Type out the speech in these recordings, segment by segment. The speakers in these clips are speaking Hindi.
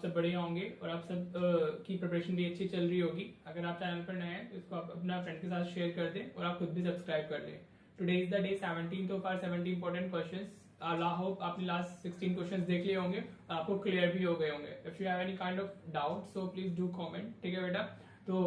आप सब बढ़िया होंगे और आप सब की प्रिपरेशन भी अच्छी चल रही होगी। अगर आप चैनल पर नए हैं तो इसको आप अपना फ्रेंड के साथ शेयर कर दें और आप खुद भी सब्सक्राइब कर लें। Today is the day 17th of our 70 important questions. I hope आपने लास्ट 16 क्वेश्चंस देख लिए होंगे और आपको क्लियर भी हो गए होंगे। If you have any kind of doubt so please do comment, ठीक है बेटा। तो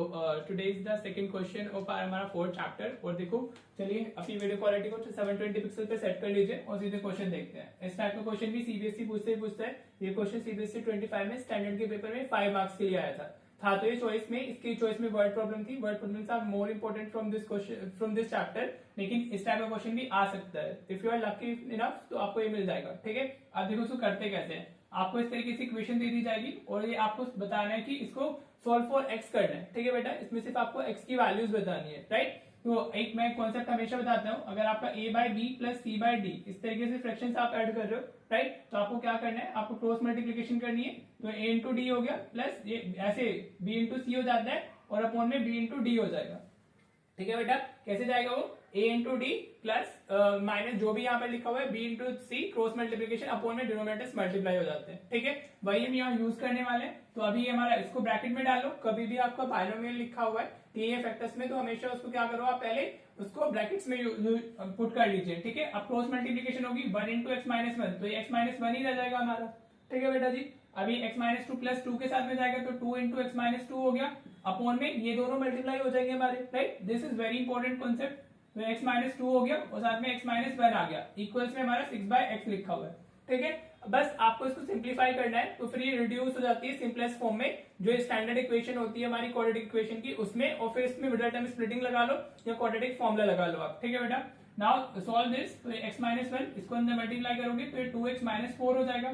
today is the second question of हमारा फोर्थ चैप्टर। और देखो चलिए अपनी वीडियो क्वालिटी को 720 पिक्सल पे सेट कर लीजिए और सीधे क्वेश्चन देखते हैं। इस टाइप का क्वेश्चन भी सीबीएसई पूछता है। ये क्वेश्चन सीबीएसई 25 में स्टैंडर्ड के पेपर में 5 मार्क्स के लिए आया था तो ये चॉइस में, इसकी चॉइस में वर्ड प्रॉब्लम थी। Word problems are more important from this question, from this chapter, लेकिन इस टाइप का क्वेश्चन भी आ सकता है। If you are lucky enough तो आपको ये मिल जाएगा, ठीक है। अब देखो उसको करते कैसे हैं। आपको इस तरीके से इक्वेशन दे दी जाएगी और ये आपको बताना है कि इसको सॉल्व फॉर एक्स करना है, ठीक है बेटा। इसमें सिर्फ आपको एक्स की वैल्यूज बतानी है, राइट। तो एक मैं कॉन्सेप्ट हमेशा बताता हूँ, अगर आपका a by B plus C by D इस तरीके से फ्रैक्शंस आप ऐड कर रहे हो, राइट, तो आपको क्या करना है, आपको क्रॉस मल्टीप्लीकेशन करनी है। तो a इंटू डी हो गया प्लस ये ऐसे b इंटू सी हो जाता है और अपॉन में b इंटू डी हो जाएगा, ठीक है बेटा। कैसे जाएगा वो, a into D plus minus जो भी यहाँ पे लिखा हुआ है b इंटू सी क्रॉस मल्टीप्लीकेशन अपॉन में डिनोमिनेटर्स मल्टीप्लाई हो जाते हैं, ठीक है। वही हम यहाँ यूज करने वाले हैं। तो अभी हमारा इसको ब्रैकेट में डालो। कभी भी आपका बाइनोमियल लिखा हुआ है टीए फैक्टर्स में तो हमेशा उसको क्या करो, आप पहले उसको ब्रैकेट्स में पुट कर लीजिए, ठीक है। अब क्रॉस मल्टीप्लीकेशन होगी 1 इंटू एक्स माइनस वन, तो ये एक्स माइनस वन ही रह जाएगा हमारा, ठीक है बेटा जी। अभी x minus two plus two के साथ में जाएगा तो 2 इंटू एक्स माइनस टू हो गया अपॉन में ये दोनों मल्टीप्लाई हो जाएंगे हमारे, right. This is very important concept. तो x माइनस टू हो गया और साथ में x माइनस वन आ गया, इक्वल्स में हमारा 6 बाय एक्स लिखा हुआ है, ठीक है। बस आपको इसको सिंप्लीफाई करना है तो फिर ये रिड्यूस हो जाती है सिंपलेस्ट फॉर्म में, जो स्टैंडर्ड इक्वेशन होती है हमारी क्वाड्रेटिक इक्वेशन की, उसमें। और फिर इसमें मिडिल टर्म स्प्लिटिंग लगा लो या क्वाड्रेटिक फॉर्मूला लगा लो आप, ठीक है बेटा। Now solve this. तो x माइनस वन इसको अंदर मल्टीप्लाई करोगे तो ये 2x माइनस फोर हो जाएगा,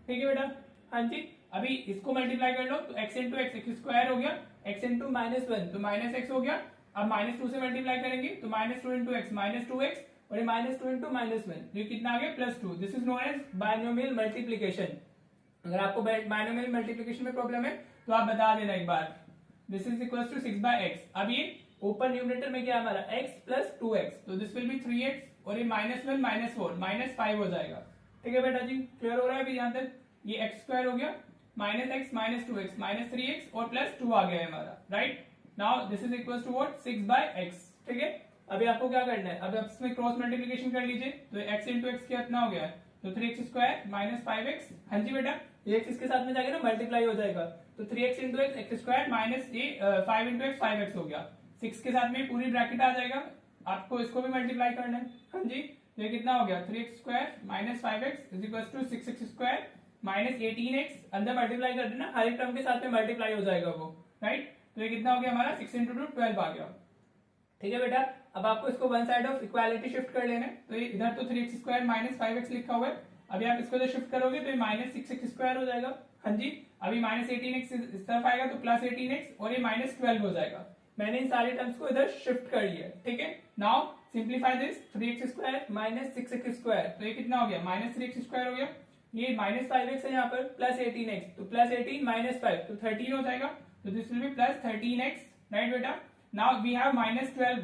ठीक है बेटा। हाँ जी, अभी इसको मल्टीप्लाई कर लो तो x into x x square हो गया, x इंटू माइनस वन तो माइनस एक्स हो गया। अब माइनस टू से मल्टीप्लाई करेंगे तो minus two into x minus two x और ये minus two into minus one, ये कितना आ गया plus two. This is known as binomial multiplication. अगर आपको बाइनोमियल मल्टीप्लीकेशन में प्रॉब्लम है तो आप बता देना एक बार। This is equal to 6 by x. अब ये ओपन न्यूमरेटर में क्या है हमारा x प्लस टू एक्स, तो दिस विल बी 3x और ये minus one minus four minus five हो जाएगा, ठीक है बेटा जी। क्लियर हो रहा है अभी यहाँ तक। ये एक्स स्क्वायर हो गया minus x minus two x minus three x और प्लस टू आ गया है हमारा, right. Now this is equal to what 6 by x, ठीक है। अभी आपको क्या करना है, अब इसमें क्रॉस मल्टीप्लीकेशन कर लीजिए तो x इंटू एक्स कितना हो गया, तो 3x स्क्वायर माइनस 5x। हाँ जी बेटा, ये x इसके साथ में जाएगा ना मल्टीप्लाई हो जाएगा, तो 3x into x x square minus ये 5 इंटू एक्स 5x हो गया। 6 के साथ में पूरी ब्रैकेट आ जाएगा, आपको इसको भी मल्टीप्लाई करना है। हाँ जी, ये कितना हो गया 3x square minus 5x is equal to 6x square minus 18x, अंदर मल्टीप्लाई कर देना, हर एक टर्म के साथ में मल्टीप्लाई हो जाएगा वो, राइट। तो ये कितना हो गया हमारा 6 इंटू टू 12 आ गया, ठीक है बेटा। अब आपको इसको one side of equality shift कर लेना है, तो इधर तो 3x स्क्वायर माइनस 5x लिखा हुआ है, अभी आप इसको जो शिफ्ट करोगे तो ये माइनस 6x स्क्वायर हो जाएगा। हाँ जी, अभी माइनस 18x इस तरफ आएगा तो प्लस 18x और ये माइनस 12 हो जाएगा। मैंने इन सारे टर्म्स को इधर शिफ्ट कर लिया, ठीक है। Now simplify this, 3x square minus 6x square, तो ये कितना हो गया माइनस 3x स्क्वायर हो गया, ये माइनस 5x है यहाँ पर प्लस 18x, तो प्लस 18 माइनस 5 तो 13 हो जाएगा, तो this will be plus 13x, right बेटा। Now we have minus 12,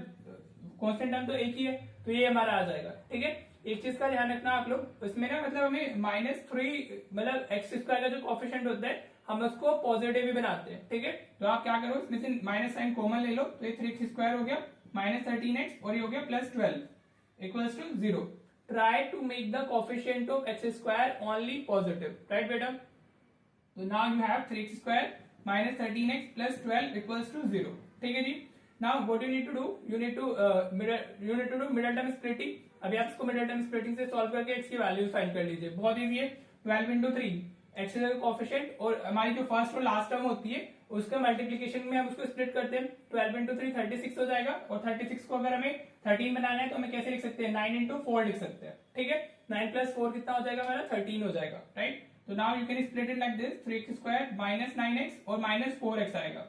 constant term तो एक ही है तो ये हमारा आ जाएगा, ठीक है। एक चीज का ध्यान रखना आप लोग, इसमें ना मतलब हमें माइनस थ्री मतलब एक्स स्क्वायर का जो कोफिशिएंट होता है हम उसको पॉजिटिव भी बनाते हैं, ठीक है। तो आप क्या करो, इसमें से माइनस साइन कॉमन ले लो, तो ये 3x स्क्वायर हो गया माइनस 13x और ये हो गया plus 12 equals to 0। Try to make the coefficient of x square only positive, right बेटा। तो now you have 3x square minus 13x plus 12 equals to 0, ठीक है जी। Now what you need to do, you need to do middle term splitting. अभी आप इसको मिडिल टर्म स्प्लिटिंग से सॉल्व करके x की वैल्यूज फाइंड कर लीजिए, बहुत इजी है। 12 इंटू थ्री एक्स कोफिशिएंट और हमारी जो फर्स्ट और लास्ट टर्म होती है उसका मल्टीप्लीकेशन में हम उसको स्प्लिट करते हैं, 12 इंटू थ्री 36 हो जाएगा और 36 को अगर हमें 13 बनाना है तो हमें कैसे लिख सकते हैं, 9 इंटू फोर लिख सकते हैं, ठीक है। 9 प्लस 4 कितना हो जाएगा हमारा 13 हो जाएगा, राइट। तो now you can split it like this, 3x square minus 9x और माइनस 4x आएगा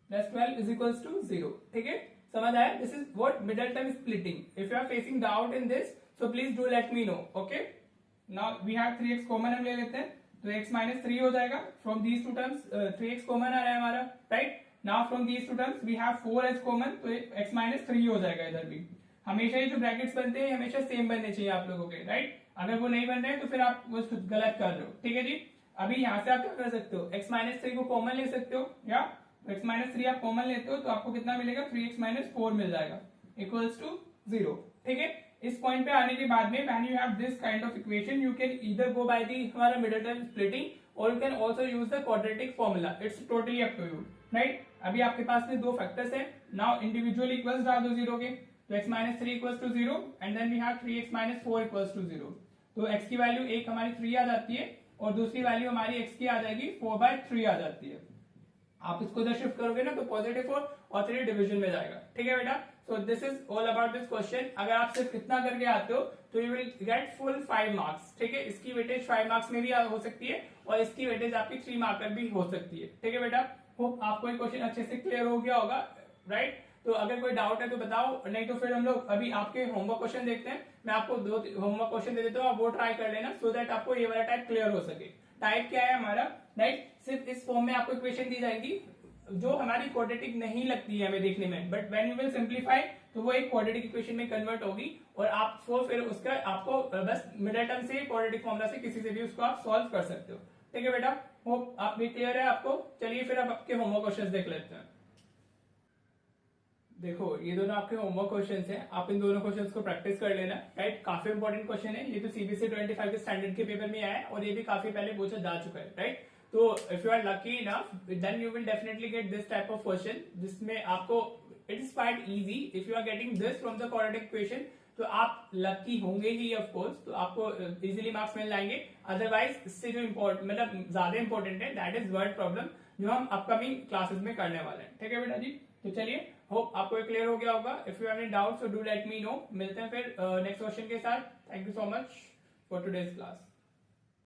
प्लस 12 इज इक्वल्स टू 0, ठीक है। समझ आया, this is what middle term splitting. If you are facing doubt in this so please do let me know, okay. Now we have 3x common हम ले लेते हैं, तो x माइनस थ्री हो जाएगा from these two terms, 3x common आ रहा है हमारा, right. Now from these two terms we have 4 as common, तो x माइनस थ्री हो जाएगा इधर भी। हमेशा ये जो ब्रैकेट्स बनते हैं हमेशा सेम बनने चाहिए आप लोगों के, राइट। अगर वो नहीं बन रहे हैं तो फिर आप वो गलत कर रहे हो, ठीक है जी। अभी यहाँ से आप क्या कर सकते हो, x माइनस 3 को कॉमन ले सकते हो, या x माइनस 3 आप कॉमन लेते हो तो आपको कितना मिलेगा, 3x माइनस 4 मिल जाएगा इक्वल्स टू 0। ठीक है, इस पॉइंट पे आने के बाद में when you have this kind of equation you can either go by the हमारा मिडिल टर्म स्प्लिटिंग और you can also use the quadratic formula, it's totally up to you, right. अभी आपके पास में दो फैक्टर्स है, नाउ इंडिविजुअल इक्वल्स डाल दो 0 के, तो x minus 3 equals to 0 and then we have 3x minus 4 equals to 0। तो x की वैल्यू एक हमारी 3 आ जाती है और दूसरी वैल्यू हमारी x की आ जाएगी 4/3 आ जाती है। आप इसको इधर शिफ्ट करोगे ना तो पॉजिटिव 4 और 3 डिवीजन में जाएगा। ठीक है बेटा, so this is all about this question. अगर आप सिर्फ इतना करके आते हो तो you will get full 5 marks. ठीक है, इसकी वेटेज 5 मार्क्स में भी हो सकती है और इसकी वेटेज आपकी 3 मार्कर भी हो सकती है। ठीक है बेटा, होप आपको ये क्वेश्चन अच्छे से क्लियर हो गया होगा, राइट। तो अगर कोई डाउट है तो बताओ, नहीं तो फिर हम लोग अभी आपके होमवर्क क्वेश्चन देखते हैं। मैं आपको 2 होमवर्क क्वेश्चन दे देता हूँ, आप वो ट्राई कर लेना सो दैट आपको ये वाला टाइप क्लियर हो सके। टाइप क्या है हमारा, राइट, सिर्फ इस फॉर्म में आपको इक्वेशन दी जाएगी जो हमारी क्वाड्रेटिक नहीं लगती है हमें देखने में, but when you will simplify तो वो एक क्वाड्रेटिक इक्वेशन में कन्वर्ट होगी और आपको फिर उसका आपको बस मिडिल टर्म से क्वाड्रेटिक फॉर्मूला से किसी से भी उसको आप सॉल्व कर सकते हो। ठीक है बेटा, होप आप भी क्लियर है आपको। चलिए फिर अब आपके होमवर्क क्वेश्चंस देख लेते हैं। देखो ये दोनों आपके होमवर्क क्वेश्चंस हैं, आप इन दोनों क्वेश्चंस को प्रैक्टिस कर लेना, राइट। काफी इंपॉर्टेंट क्वेश्चन है, ये तो सीबीएसई 25 के स्टैंडर्ड के पेपर में आया है और ये भी काफी पहले पूछा जा चुका है, राइट। तो if you are lucky enough then you will definitely get this type of question जिसमें आपको it is quite easy. If you are getting this from the quadratic equation तो आप लकी होंगे ही ऑफ कोर्स, तो आपको इजीली मार्क्स मिल जाएंगे। अदरवाइज इससे जो इम्पोर्टेंट मतलब ज्यादा इंपॉर्टेंट है दैट इज वर्ड प्रॉब्लम जो हम अपकमिंग क्लासेस में करने वाले हैं। ठीक है बेटा जी, तो चलिए होप आपको क्लियर हो गया होगा। If you have any doubt so do let me no. मिलते हैं फिर नेक्स्ट क्वेश्चन के साथ। Thank you so much for today's class.